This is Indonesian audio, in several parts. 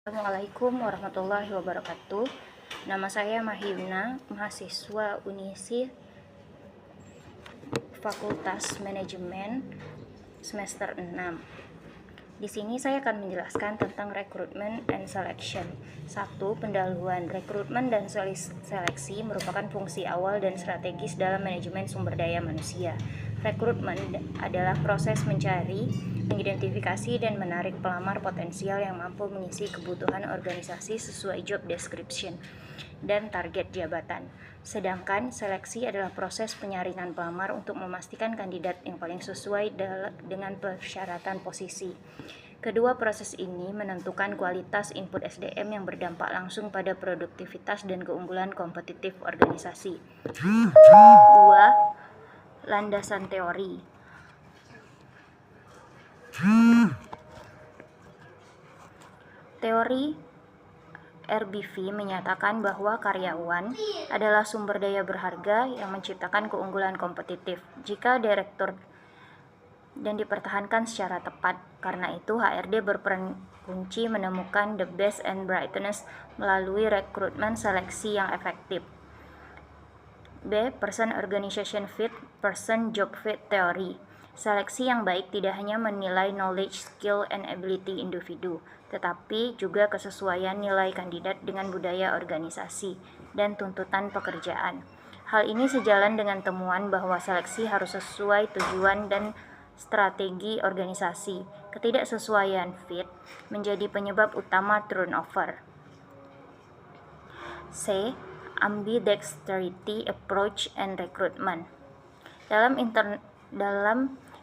Assalamualaikum warahmatullahi wabarakatuh. Nama saya Mahyuna, mahasiswa Unisi Fakultas Manajemen semester 6. Di sini saya akan menjelaskan tentang rekrutmen and selection. 1. Pendahuluan. Rekrutmen dan seleksi merupakan fungsi awal dan strategis dalam manajemen sumber daya manusia. Rekrutmen adalah proses mencari, mengidentifikasi, dan menarik pelamar potensial yang mampu mengisi kebutuhan organisasi sesuai job description dan target jabatan. Sedangkan seleksi adalah proses penyaringan pelamar untuk memastikan kandidat yang paling sesuai dengan persyaratan posisi. Kedua proses ini menentukan kualitas input SDM yang berdampak langsung pada produktivitas dan keunggulan kompetitif organisasi. 2. Landasan teori. Teori RBV menyatakan bahwa karyawan adalah sumber daya berharga yang menciptakan keunggulan kompetitif jika direktur dan dipertahankan secara tepat. Karena itu, HRD berperan kunci menemukan the best and brightness melalui rekrutmen seleksi yang efektif. B. Person Organization Fit, Person Job Fit Theory. Seleksi yang baik tidak hanya menilai knowledge, skill, and ability individu, tetapi juga kesesuaian nilai kandidat dengan budaya organisasi dan tuntutan pekerjaan. Hal ini sejalan dengan temuan bahwa seleksi harus sesuai tujuan dan strategi organisasi. Ketidaksesuaian fit menjadi penyebab utama turnover. C. Ambidexterity Approach and Recruitment. Dalam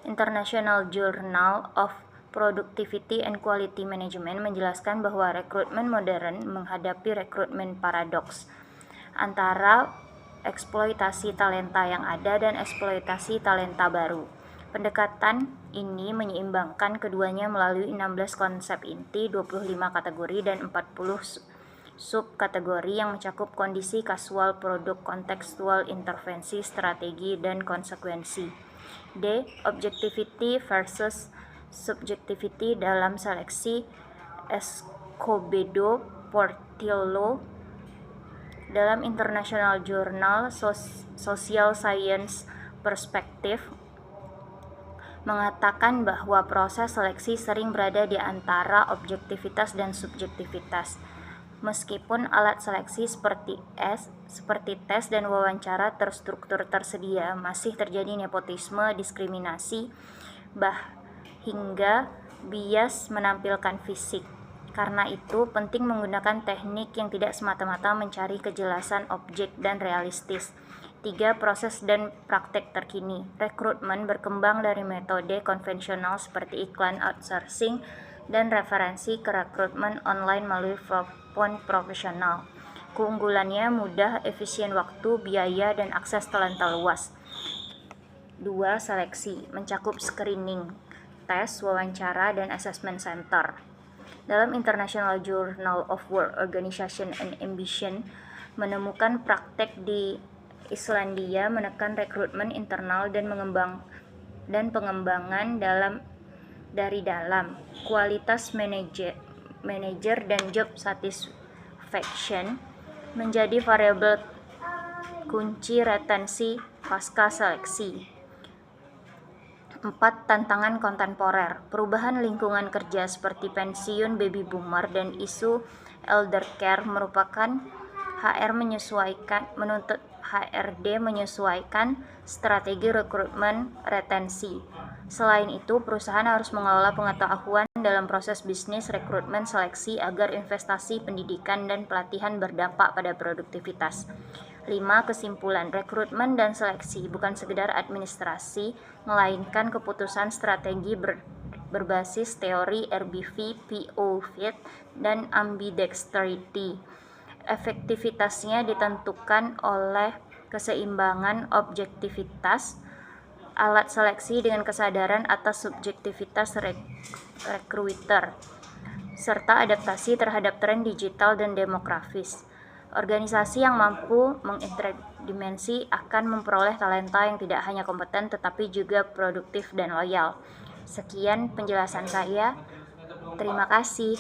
International Journal of Productivity and Quality Management menjelaskan bahwa rekrutmen modern menghadapi rekrutmen paradoks antara eksploitasi talenta yang ada dan eksploitasi talenta baru. Pendekatan ini menyeimbangkan keduanya melalui 16 konsep inti, 25 kategori, dan 40 subkategori yang mencakup kondisi kasual, produk, kontekstual, intervensi, strategi, dan konsekuensi. D. Objectivity versus subjectivity dalam seleksi. Escobedo Portillo dalam International Journal Social Science Perspective mengatakan bahwa proses seleksi sering berada di antara objektivitas dan subjektivitas. Meskipun alat seleksi seperti tes dan wawancara terstruktur tersedia, masih terjadi nepotisme, diskriminasi, hingga bias menampilkan fisik. Karena itu, penting menggunakan teknik yang tidak semata-mata mencari kejelasan objek dan realistis. 3. Proses dan praktek terkini. Rekrutmen berkembang dari metode konvensional seperti iklan outsourcing dan referensi ke rekrutmen online melalui telepon profesional. Keunggulannya mudah, efisien waktu, biaya, dan akses talenta luas. 2. Seleksi mencakup screening, tes, wawancara, dan assessment center. Dalam International Journal of Work Organization and Ambition menemukan praktek di Islandia menekan rekrutmen internal dan pengembangan dari dalam. Kualitas manajer dan job satisfaction menjadi variabel kunci retensi pasca seleksi. 4. Tantangan kontemporer. Perubahan lingkungan kerja seperti pensiun baby boomer dan isu elder care menuntut HRD menyesuaikan strategi rekrutmen retensi. Selain itu, perusahaan harus mengelola pengetahuan dalam proses bisnis rekrutmen seleksi agar investasi pendidikan dan pelatihan berdampak pada produktivitas. 5. Kesimpulan, rekrutmen dan seleksi bukan sekedar administrasi, melainkan keputusan strategi berbasis teori RBV, PO Fit, dan ambidexterity. Efektivitasnya ditentukan oleh keseimbangan objektivitas alat seleksi dengan kesadaran atas subjektivitas recruiter, serta adaptasi terhadap tren digital dan demografis. Organisasi yang mampu menginterdimensi akan memperoleh talenta yang tidak hanya kompeten tetapi juga produktif dan loyal. Sekian penjelasan saya. Terima kasih.